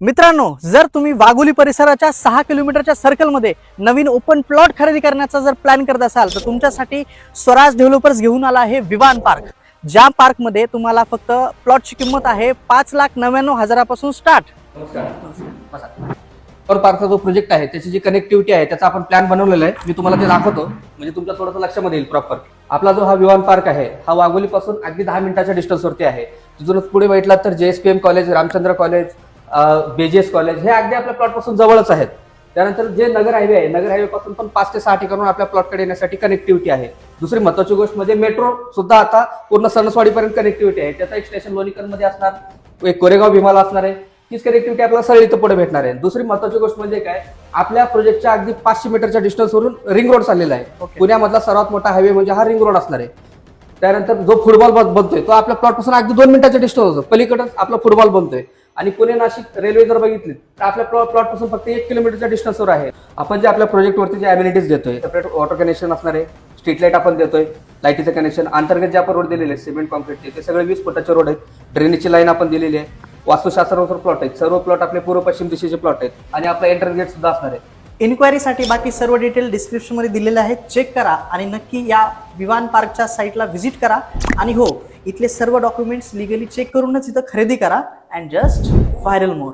मित्रांनो, जर तुम्ही वाघोली परिसराच्या 6 किलोमीटरच्या सर्कलमध्ये नवीन ओपन प्लॉट खरेदी करण्याचा जर प्लॅन करत असाल तर तुमच्यासाठी स्वराज डेव्हलपर्स घेऊन आला आहे विवान पार्क. ज्या पार्कमध्ये तुम्हाला फक्त प्लॉटची किंमत आहे 5,99,000 स्टार्ट. और पार्कचा जो प्रोजेक्ट आहे त्याची जी कनेक्टिव्हिटी आहे त्याचा आपण प्लॅन बनवलेला आहे. मी तुम्हाला ते दाखवतो म्हणजे तुमच्या थोडंसं लक्षामध्ये येईल प्रॉपर. आपला जो हा विवान पार्क आहे हा वाघोलीपासून अगदी 10 मिनिटाच्या डिस्टन्सवरती आहे. तिथूनच पुढे बघितलात तर JSPM college, Ramchandra college, BGS college हे अगदी आपल्या प्लॉट पासून जवळच आहेत. त्यानंतर जे नगर हायवे आहे, नगर हायवे पासून पण 5 ते 6 ठिकाणून आपल्या प्लॉटकडे येण्यासाठी कनेक्टिव्हिटी आहे. दुसरी महत्वाची गोष्ट म्हणजे मेट्रो सुद्धा आता पूर्ण सणसवाडीपर्यंत कनेक्टिव्हिटी आहे. त्याचा एक स्टेशन लोणीकरमध्ये असणार, एक कोरेगाव भीमाला असणार आहे. तीच कनेक्टिव्हिटी आपल्याला सरळ इथं पुढे भेटणार आहे. दुसरी महत्वाची गोष्ट म्हणजे काय, आपल्या प्रोजेक्टच्या अगदी 500 मीटरच्या डिस्टन्सवरून रिंग रोड चाललेला आहे. पुण्यामधला सर्वात मोठा हायवे म्हणजे हा रिंग रोड असणार आहे. त्यानंतर जो फुटबॉल बनतोय तो आपल्या प्लॉट पासून अगदी 2 मिनिटाच्या डिस्टन्स होतो. पलीकडेच आपला फुटबॉल बनतोय. आणि पुणे नाशिक रेल्वे जर बघितली तर आपल्या प्लॉट पासून फक्त 1 किलोमीटरच्या डिस्टन्सवर आहे. आपण जे आपल्या प्रोजेक्टवरती जे अम्युनिटीज देतोय, सेपरेट वॉटर कनेक्शन असणार आहे, स्ट्रीट लाईट आपण देतोय, लाईटीचं कनेक्शन, अंतर्गत जे आपण रोड दिलेले आहेत सिमेंट कॉन्क्रीटचे ते सगळे 20 फुटाचे रोड आहेत. ड्रेनेजची लाईन आपण दिलेली आहे. वास्तुशास्त्रानुसार प्लॉट आहेत. सर्व प्लॉट आपले पूर्व पश्चिम दिशेचे प्लॉट आहेत आणि आपला एंट्रन्स गेट सुद्धा असणार आहे. इन्क्वायरीसाठी बाकी सर्व डिटेल डिस्क्रिप्शनमध्ये दिलेले आहेत. चेक करा आणि नक्की या विवान पार्कच्या साईटला व्हिजिट करा. आणि हो, इथले सर्व डॉक्युमेंट्स लिगली चेक करूनच इथं खरेदी करा. And just viral more.